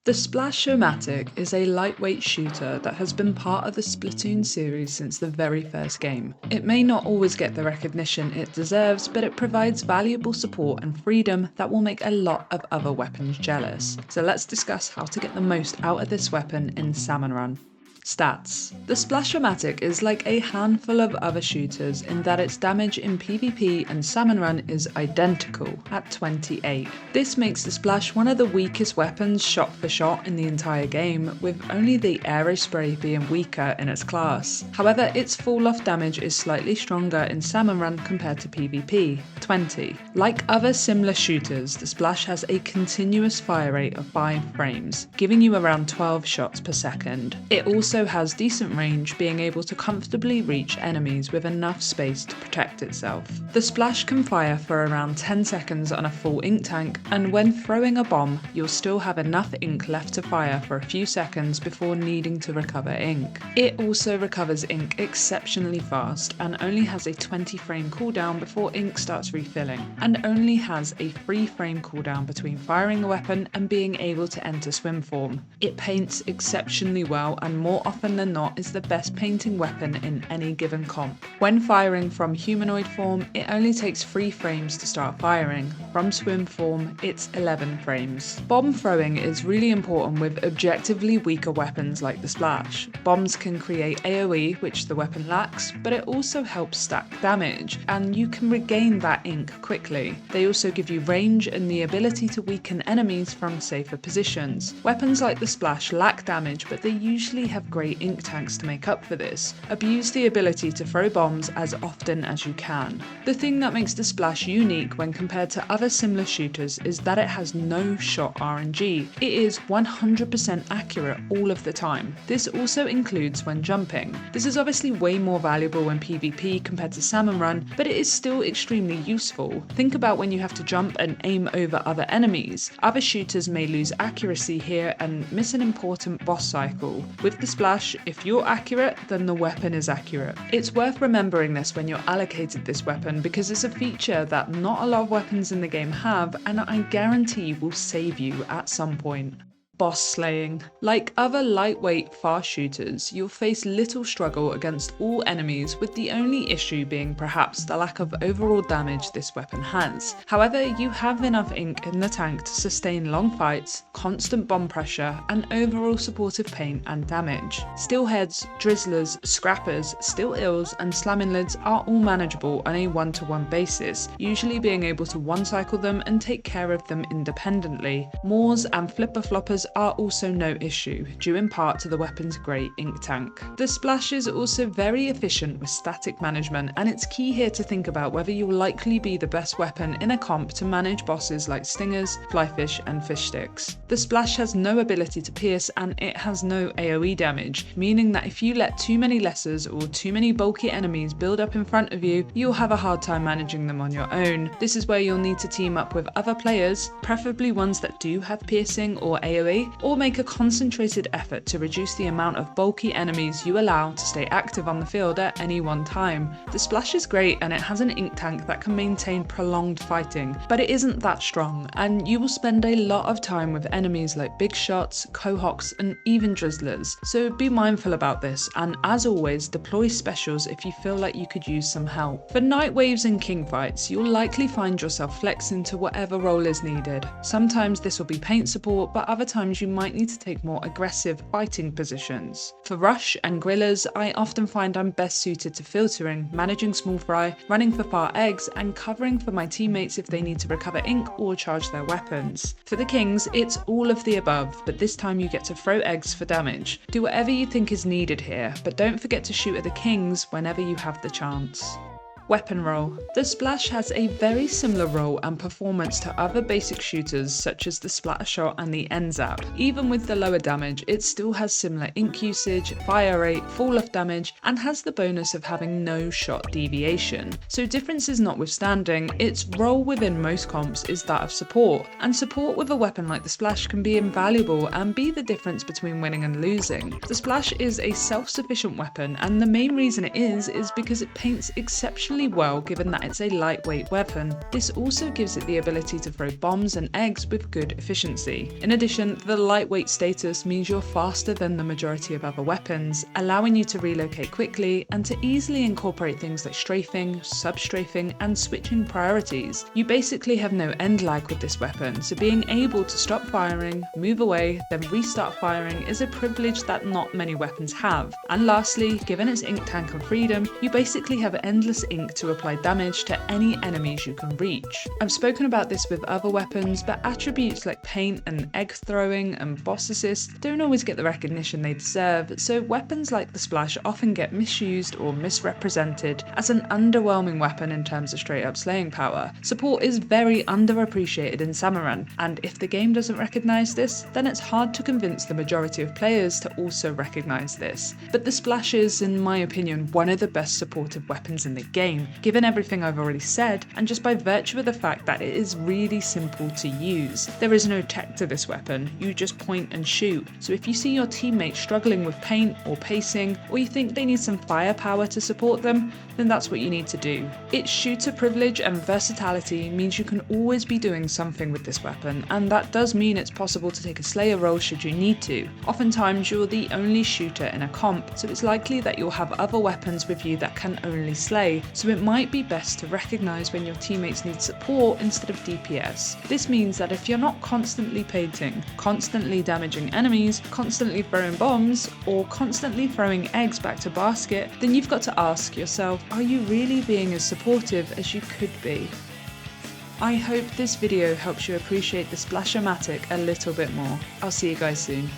The Splash-o-matic is a lightweight shooter that has been part of the Splatoon series since the very first game. It may not always get the recognition it deserves, but it provides valuable support and freedom that will make a lot of other weapons jealous. So let's discuss how to get the most out of this weapon in SalmonRun. Stats. The Splash-o-matic is like a handful of other shooters in that its damage in PvP and SalmonRun is identical at 28. This makes the Splash one of the weakest weapons shot for shot in the entire game, with only the Aerospray being weaker in its class. However, its fall-off damage is slightly stronger in SalmonRun compared to PvP, 20. Like other similar shooters, the Splash has a continuous fire rate of 5 frames, giving you around 12 shots per second. It also has decent range, being able to comfortably reach enemies with enough space to protect itself. The Splash can fire for around 10 seconds on a full ink tank, and when throwing a bomb, you'll still have enough ink left to fire for a few seconds before needing to recover ink. It also recovers ink exceptionally fast and only has a 20 frame cooldown before ink starts refilling, and only has a 3 frame cooldown between firing a weapon and being able to enter swim form. It paints exceptionally well and more often than not is the best painting weapon in any given comp. When firing from humanoid form, it only takes 3 frames to start firing. From swim form, it's 11 frames. Bomb throwing is really important with objectively weaker weapons like the Splash. Bombs can create AoE, which the weapon lacks, but it also helps stack damage, and you can regain that ink quickly. They also give you range and the ability to weaken enemies from safer positions. Weapons like the Splash lack damage, but they usually have great ink tanks to make up for this. Abuse the ability to throw bombs as often as you can. The thing that makes the Splash unique when compared to other similar shooters is that it has no shot RNG. It is 100% accurate all of the time. This also includes when jumping. This is obviously way more valuable in PvP compared to SalmonRun, but it is still extremely useful. Think about when you have to jump and aim over other enemies. Other shooters may lose accuracy here and miss an important boss cycle. With the Splash, if you're accurate, then the weapon is accurate. It's worth remembering this when you're allocated this weapon because it's a feature that not a lot of weapons in the game have, and I guarantee will save you at some point. Boss slaying. Like other lightweight fast shooters, you'll face little struggle against all enemies, with the only issue being perhaps the lack of overall damage this weapon has. However, you have enough ink in the tank to sustain long fights, constant bomb pressure, and overall supportive paint and damage. Steelheads, drizzlers, scrappers, steel ills, and slamming lids are all manageable on a one-to-one basis, usually being able to one-cycle them and take care of them independently. Moors and flipper-floppers are also no issue, due in part to the weapon's great ink tank. The Splash is also very efficient with static management, and it's key here to think about whether you'll likely be the best weapon in a comp to manage bosses like stingers, flyfish, and fish sticks. The Splash has no ability to pierce, and it has no AoE damage, meaning that if you let too many lessers or too many bulky enemies build up in front of you, you'll have a hard time managing them on your own. This is where you'll need to team up with other players, preferably ones that do have piercing or AoE, or make a concentrated effort to reduce the amount of bulky enemies you allow to stay active on the field at any one time. The Splash is great and it has an ink tank that can maintain prolonged fighting, but it isn't that strong, and you will spend a lot of time with enemies like big shots, cohocks, and even drizzlers, so be mindful about this, and as always, deploy specials if you feel like you could use some help. For night waves and king fights, you'll likely find yourself flexing to whatever role is needed. Sometimes this will be paint support, but other times you might need to take more aggressive fighting positions. For rush and grillers, I often find I'm best suited to filtering, managing small fry, running for far eggs, and covering for my teammates if they need to recover ink or charge their weapons. For the kings, it's all of the above, but this time you get to throw eggs for damage. Do whatever you think is needed here, but don't forget to shoot at the kings whenever you have the chance. Weapon roll. The Splash has a very similar role and performance to other basic shooters such as the splatter shot and the NZAP. Even with the lower damage, it still has similar ink usage, fire rate, fall off damage, and has the bonus of having no shot deviation. So differences notwithstanding, its role within most comps is that of support, and support with a weapon like the Splash can be invaluable and be the difference between winning and losing. The Splash is a self-sufficient weapon, and the main reason it is because it paints exceptionally exceptionally well given that it's a lightweight weapon. This also gives it the ability to throw bombs and eggs with good efficiency. In addition, the lightweight status means you're faster than the majority of other weapons, allowing you to relocate quickly and to easily incorporate things like strafing, sub-strafing, and switching priorities. You basically have no end lag with this weapon, so being able to stop firing, move away, then restart firing is a privilege that not many weapons have. And lastly, given its ink tank and freedom, you basically have endless ink to apply damage to any enemies you can reach. I've spoken about this with other weapons, but attributes like paint and egg throwing and boss assist don't always get the recognition they deserve, so weapons like the Splash often get misused or misrepresented as an underwhelming weapon in terms of straight up slaying power. Support is very underappreciated in SalmonRun, and if the game doesn't recognise this, then it's hard to convince the majority of players to also recognise this. But the Splash is, in my opinion, one of the best supported weapons in the game, given everything I've already said, and just by virtue of the fact that it is really simple to use. There is no tech to this weapon, you just point and shoot, so if you see your teammate struggling with paint or pacing, or you think they need some firepower to support them, then that's what you need to do. Its shooter privilege and versatility means you can always be doing something with this weapon, and that does mean it's possible to take a slayer role should you need to. Oftentimes you're the only shooter in a comp, so it's likely that you'll have other weapons with you that can only slay, so it might be best to recognise when your teammates need support instead of DPS. This means that if you're not constantly painting, constantly damaging enemies, constantly throwing bombs, or constantly throwing eggs back to basket, then you've got to ask yourself, are you really being as supportive as you could be? I hope this video helps you appreciate the Splash-o-matic a little bit more. I'll see you guys soon.